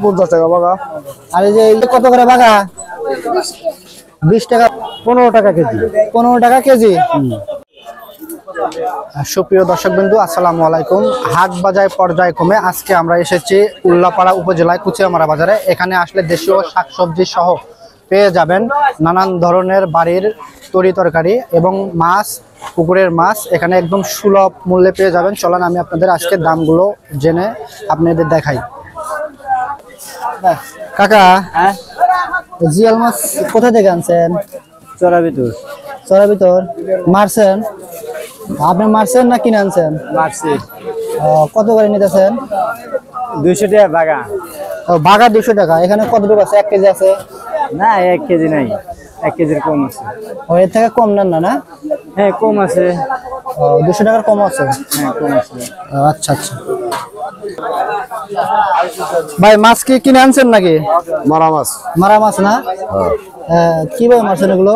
50 টাকা বাগা। আর এই যে কত করে বাগা? 20 টাকা। 15 টাকা কেজি। 15 টাকা কেজি। সুপ্রিয় দর্শক বিন্দু, আসসালামু আলাইকুম। হাট বাজার পর্যায়ক্রমে আজকে আমরা এসেছি উল্লাপাড়া উপজেলায় কুচিয়ামারা বাজারে। এখানে আসলে দেশীয় শাকসবজি সহ পেয়ে যাবেন নানান ধরনের বাড়ির তরি তরকারি এবং মাছ, পুকুরের মাছ এখানে একদম সুলভ মূল্যে পেয়ে যাবেন। চলেন আমি আপনাদের আজকে দামগুলো জেনে আপনাদের দেখাই। কাকা, জিয়াল মাছ কোথা থেকে আনছেন? চড়া ভিতর। চড়া ভিতর মারছেন? আপনি মারছেন না কিনে আনছেন? মারছি। কত করে নিতেছেন? 200 টাকা বাগা। বাগা 200 টাকা। এখানে কতটুকু আছে? 1 কেজি আছে? না 1 কেজি নাই, 1 কেজির কম আছে। এর থেকে কম নেন না? না হ্যাঁ কম আছে। 200 টাকার কম আছে? হ্যাঁ কম আছে। আচ্ছা আচ্ছা। ভাই মাছ কি কিনে আনছেন নাকি? মারা মাছ। মারা মাছ না? কিভাবে মারছেন এগুলো?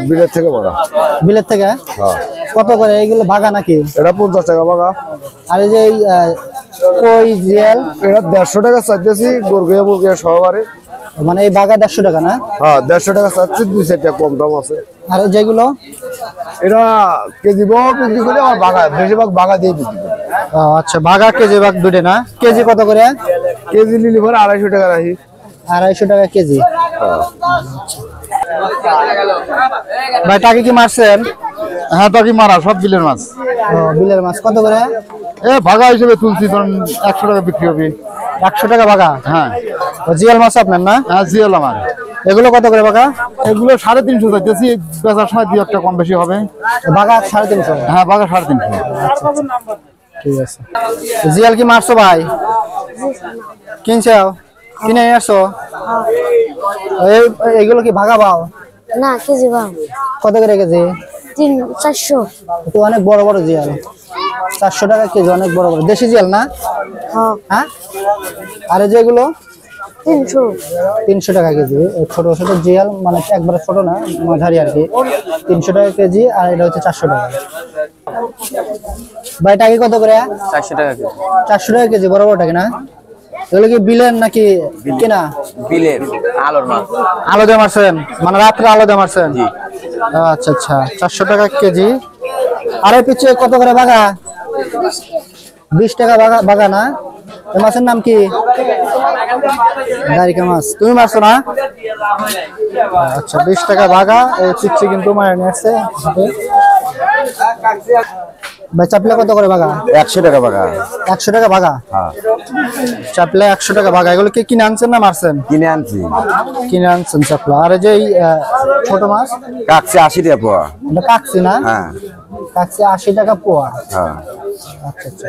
বিলেত থেকে মারা। বিলেত থেকে? কত করে এইগুলো বাগা নাকি? এটা 50 টাকা বাগা। আর এই যে কই জিয়াল এটা 150 টাকা চাইতেছি, গরগুয়া মুরগিয়া সহকারে। মানে এই বাগা 150 টাকা না? হ্যাঁ 150 টাকা চাচ্ছি, 2 টাকা কম দাম আছে। আর যেগুলো এটা কেজি বাগ বিক্রি করে আমার বাগা, বেশিরভাগ বাগা দিয়ে বিক্রি করে। আচ্ছা, বাগা কেজি বাগ দুটো না? কেজি কত করে? কেজি নিলে পরে 250 টাকা রাখি। 250 টাকা কেজি। ভাই টাকি কি মারছেন? হ্যাঁ টাকি মারা, সব বিলের মাছ। বিলের মাছ কত করে? ভাগা হিসেবে তুলছি, ধরুন 100 টাকা বিক্রি হবে। 100 টাকা বাগা? হ্যাঁ। জিয়াল মাছ আপনার না? হ্যাঁ জিয়াল আমার। এগুলো কত করে বাগা? এগুলো 350 চাইতেছি, বেচার সময় 2 একটা কম বেশি হবে। বাগা 350? হ্যাঁ বাগা 350। ঠিক আছে। জিয়াল কি মারছো ভাই? কিনছো? কিনে নিয়ে আসছো? এইগুলো কি ভাগা পাও না কেজি পাও? কত করে কেজি? 400। তো অনেক বড় বড় জিয়াল। 400 টাকা কেজি, অনেক বড় বড় দেশি জিয়াল না? হ্যাঁ। আর যেগুলো 300 টাকা কেজি। ছোট ছোট জিয়াল, মানে একবারে ছোট না, মাঝারি আর কি। 300 টাকা কেজি। আর এটা হচ্ছে 400 টাকা। ভাই টাকি কত করে? 400 টাকা কেজি। 400 টাকা কেজি, বড় বড় টাকি না? এগুলো কি বিলের নাকি কিনা? বিলের আলোর মাছ। আলো দিয়ে মারছেন? মানে রাত্রে আলো দিয়ে মারছেন? আচ্ছা আচ্ছা। 400 টাকা কেজি। আর এই পিছিয়ে কত করে বাগা? 20 টাকা বাগা। বাগা না? এই মাছের নাম কি? দারিকা মাছ। তুমি মারছো না? আচ্ছা, 20 টাকা বাগা। এই পিচ্ছি কিন্তু মারা নিয়ে আসছে। ভাই চাপলা কত করে বাগা? 100 টাকা বাগা। 100 টাকা বাগা? হ্যাঁ। চাপলা 100 টাকা বাগা। এগুলো কি কিনে আনছেন না মারছেন? কিনে আনছি। কিনে আনছেন চাপলা। আর এই যে ছোট মাছ কাকছে 80 টাকা পোয়া। এটা কাকছি না? হ্যাঁ। কাকছি 80 টাকা পোয়া। হ্যাঁ। আচ্ছা আচ্ছা।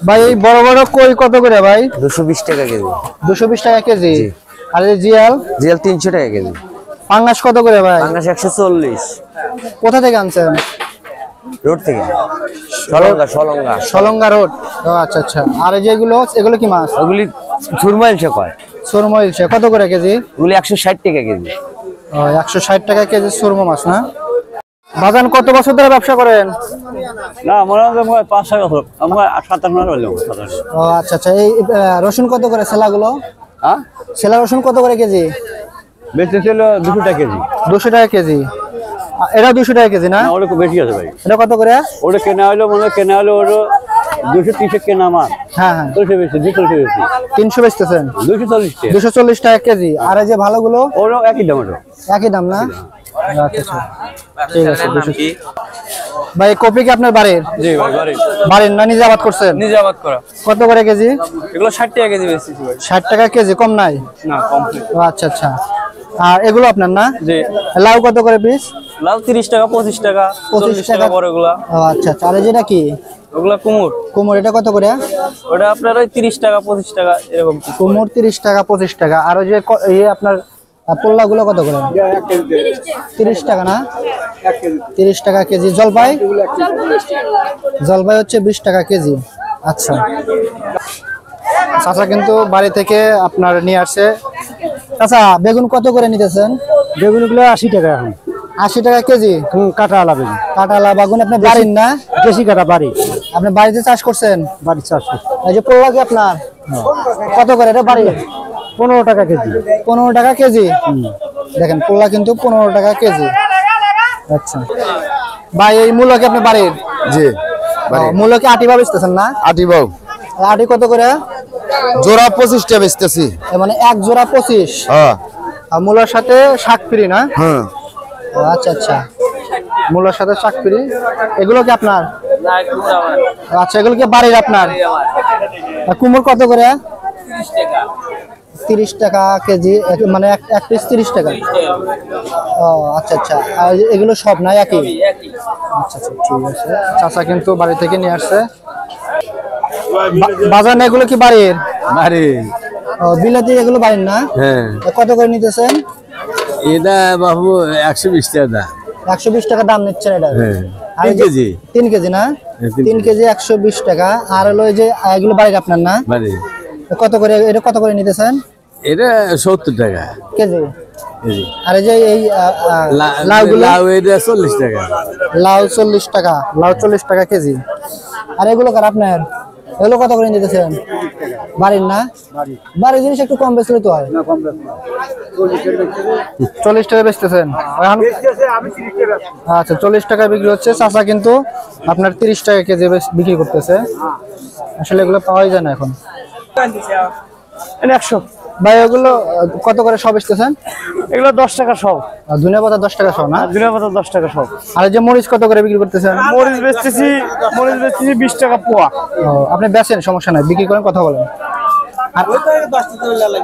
ভাই এই বড় বড় কই কত করে ভাই? 220 টাকা কেজি। 220 টাকা কেজি। আর এই জিয়াল? জিয়াল 300 টাকা কেজি। পাঙ্গাস কত করে ভাই? পাঙ্গাস 140। কোথা থেকে আনছেন? রোড থেকে। সলঙ্গা। সলঙ্গা রোড। ও আচ্ছা আচ্ছা। আর এই যেগুলো, এগুলো কি মাছ? ওগুলি সুরমাইল সে কয়। সুরমা ইলশে কত করে কেজি? ওগুলি 160 টাকা কেজি। 160 টাকা কেজি সুরমা মাছ না? বাজান কত বছর ধরে ব্যবসা করেন? না মনে হয় 5-6 বছর। আমরা 27 মাস হলো। ও আচ্ছা আচ্ছা। এই রসুন কত করে সেলাগুলো? হ্যাঁ? সেলা রসুন কত করে কেজি? বেচতে ছিল 200 টাকা কেজি। 200 টাকা কেজি। এটা 200 টাকা কেজি না? ওটা খুব বেশি আছে ভাই। এটা কত করে? ওটা কেনা হলো ওটা 230 কেনা আমার। হ্যাঁ হ্যাঁ। 200 বেশি, 200 বেশি। 300 বেচতেছেন? 240 টাকা। 240 টাকা কেজি। আর এই যে ভালোগুলো? ওরও একই দাম। ওটা একই দাম না? আচ্ছা আচ্ছা। ঠিক আছে। ভাই কপি কি আপনার বাড়ির? জি ভাই বাড়ির। বাড়ির না নিজে আবাদ করছেন? নিজে আবাদ করা। কত করে কেজি? এগুলো 60 টাকা কেজি বেচতেছি ভাই। 60 টাকা কেজি, কম নাই? না কম। ও আচ্ছা আচ্ছা। আর এগুলো আপনার না? জি। লাউ কত করে পিস? লাউ 30 টাকা, 25 টাকা, 40 টাকা বড়গুলা। ও আচ্ছা আচ্ছা। আর যেটা কি? ওগুলা কুমড়। কুমড় এটা কত করে? ওটা আপনার ওই 30 টাকা, 25 টাকা এরকম। কুমড় 30 টাকা 25 টাকা। আর ওই যে আপনার পোল্লা গুলো কত করে? 30 টাকা না? 30 টাকা কেজি। জলপাই? জলপাই হচ্ছে 20 টাকা কেজি। আচ্ছা। চাচা কিন্তু বাড়ি থেকে আপনার নিয়ে আসছে। চাচা বেগুন কত করে নিতেছেন? বেগুনগুলো 80 টাকা এখন। 80 টাকা কেজি? কাটা আলা বেগুন। কাঁঠালা বেগুন আপনার বাড়ির না? দেশি কাটা বাড়ি। আপনি বাড়িতে চাষ করছেন? বাড়ি চাষ। এই যে পোল্লা কি আপনার? কত করে এটা বাড়ি? 15 টাকা কেজি। 15 টাকা কেজি। দেখেন পোলা কিন্তু 15 টাকা কেজি। আচ্ছা ভাই, এই মূলো কি আপনি বাড়ির? জি, মূলো কি আটি বেচতেছেন না? আটি বাউ আটি কত করে? জোড়া 25 টাকা বেচতেছি। মানে এক জোড়া 25। হ্যাঁ আর মূলার সাথে শাক ফ্রি না? হ্যাঁ। আচ্ছা আচ্ছা, মূলার সাথে শাক ফ্রি। এগুলো কি আপনার? আচ্ছা, এগুলো কি বাড়ির আপনার? আর কুমড় কত করে? 30 টাকা কেজি, মানে এক পিস 30 টাকা। ও আচ্ছা আচ্ছা, আর এগুলো সব না একই? আচ্ছা আচ্ছা, ঠিক আছে। চাচা কিন্তু বাড়ি থেকে নিয়ে আসছে। বাজার না এগুলো কি বাড়ির? বাড়ি। ও, বিলাতি এগুলো বাড়ির না? হ্যাঁ। কত করে নিতেছেন? এটা বাবু 120 টাকা দাম। 120 টাকা দাম নিচ্ছেন এটা? হ্যাঁ। আর 3 কেজি। 3 কেজি না? 3 কেজি 120 টাকা। আর হলো এই যে এগুলো বাড়ির আপনার না? বাড়ি। কত করে এটা, কত করে নিতেছেন? এটা 70 টাকা কেজি। কেজি। আর এই যে এই লাউগুলো? লাউ এটা 40 টাকা। লাউ 40 টাকা, লাউ 40 টাকা কেজি। আর এগুলো কার আপনার? এগুলো কত করে নিতেছেন? বাড়ির না? বাড়ির জিনিস একটু কম বেচলে তো হয়। 40 টাকা বেচতেছেন এখন? আচ্ছা, 40 টাকা বিক্রি হচ্ছে। চাচা কিন্তু আপনার 30 টাকা কেজি বিক্রি করতেছে। আসলে এগুলো পাওয়াই যায় না এখন। 100। ভাই ওগুলো কত করে সব বেচতেছেন? এগুলো 10 টাকা সব। আর ধনিয়া পাতা 10 টাকা সব না? ধনিয়া পাতা 10 টাকা সব। আর এই যে মরিচ কত করে বিক্রি করতেছেন? মরিচ বেচতেছি 20 টাকা পোয়া। ও, আপনি বেচেন, সমস্যা নাই, বিক্রি করেন, কথা বলেন। আর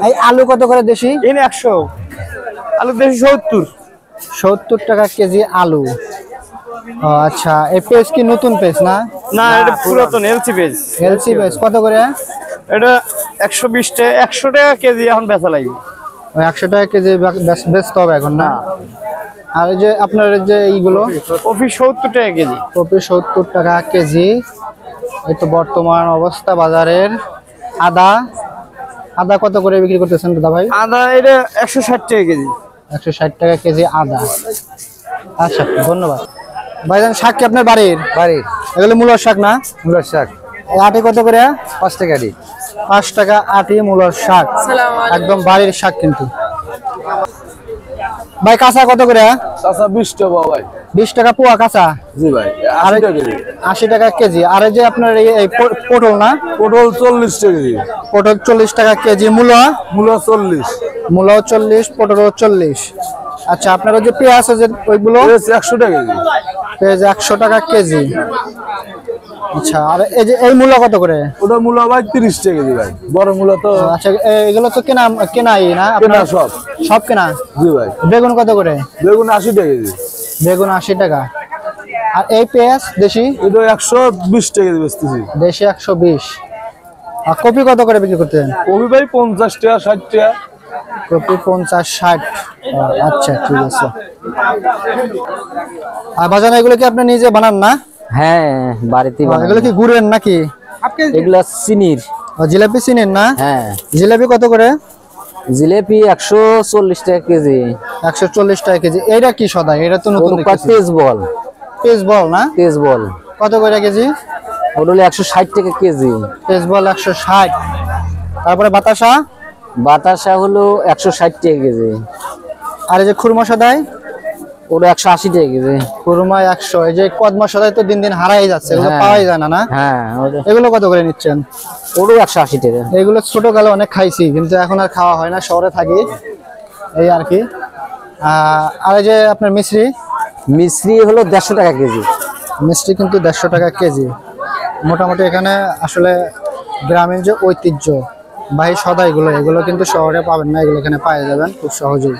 এই আলু কত করে দেশি? এই 100। আলু দেশি 70। 70 টাকা কেজি আলু। ও আচ্ছা, এই পেজ কি নতুন পেজ না? না, এটা পুরাতন এলসি পেজ। এলসি পেজ কত করে? এটা 120 টাকা, 100 টাকা কেজি এখন বেচা লাগবে। 100 টাকা কেজি বেচতে হবে এখন না? আর এই যে আপনার এই যে এইগুলো কফি 70 টাকা কেজি। কপি 70 টাকা কেজি। এই তো বর্তমান অবস্থা বাজারের। আদা, আদা কত করে বিক্রি করতেছেন দাদা ভাই? আদা এটা 160 টাকা কেজি। 160 টাকা কেজি আদা। আচ্ছা, ধন্যবাদ ভাইজান। শাক কি আপনার বাড়ির? বাড়ির। এগুলো মূলার শাক না? মূলার শাক। এই আটি কত করে? 5 টাকা দি। 5 টাকা আটি মূলার শাক, একদম বাড়ির শাক কিন্তু। ভাই কাঁচা কত করে? চাচা 20 টাকা ভাই। 20 টাকা পোয়া কাঁচা? জি ভাই। আর 80 টাকা কেজি। 80 টাকা কেজি। আর এই যে আপনার এই পটল না? পটল 40 টাকা কেজি। পটল 40 টাকা কেজি। মূলা? মূলা 40। মূলাও 40, পটলও 40। আচ্ছা, আপনার ওই যে পেঁয়াজ আছে ওইগুলো? 100 টাকা কেজি। পেঁয়াজ 100 টাকা কেজি। আচ্ছা, আর এই যে এই মূলা কত করে? ওটা মূলা ভাই 30 টাকা কেজি ভাই। বড় মূলা তো। আচ্ছা, এগুলো তো কেনাই না কেনা আপনার? সব। সব কেনা? জি ভাই। বেগুন কত করে? বেগুন 80 টাকা কেজি। বেগুন 80 টাকা। আর এই পেঁয়াজ দেশি? এটা 120 টাকা কেজি বেচতেছি। দেশি 120। আর কপি কত করে বিক্রি করতেন? কবি ভাই 50 টাকা 60 টাকা। কপি 50-60। আচ্ছা, ঠিক আছে। আর বাজার এগুলো কি আপনি নিজে বানান না? হ্যাঁ, বাড়িতে এগুলো কি গুড়ের নাকি? এগুলা চিনির। জিলাপি চিনেন না? হ্যাঁ, জিলাপি কত করে? জিলেপি 140 টাকা কেজি। 140 টাকা কেজি। এইটা কি সদা? এটা তো নতুন দেখতেছি। তেজ বল। পেজ বল না? তেজ বল কত করে কেজি? ওটা হলো 160 টাকা কেজি। পেজ বল 160। তারপরে বাতাসা? বাতাসা হলো 160 টাকা কেজি। আর এই যে খুরমা সদাই? ওটা 180 টাকা কেজি। খুরমা 100। এই যে কদমা সদাই তো দিন দিন হারাই যাচ্ছে, এগুলো হ্যাঁ। পাওয়াই যায় না না? হ্যাঁ, এগুলো কত করে নিচ্ছেন? ওটাও 180 টাকা। এগুলো ছোটকালে অনেক খাইছি, কিন্তু এখন আর খাওয়া হয় না, শহরে থাকি এই আর কি। আর এই যে আপনার মিশ্রি? মিশ্রি হলো 150 টাকা কেজি। মিষ্টি কিন্তু 150 টাকা কেজি। মোটামুটি এখানে আসলে গ্রামীণ যে ঐতিহ্য বাহী সদাইগুলো, এগুলো কিন্তু শহরে পাবেন না, এগুলো এখানে পাওয়া যাবেন খুব সহজেই।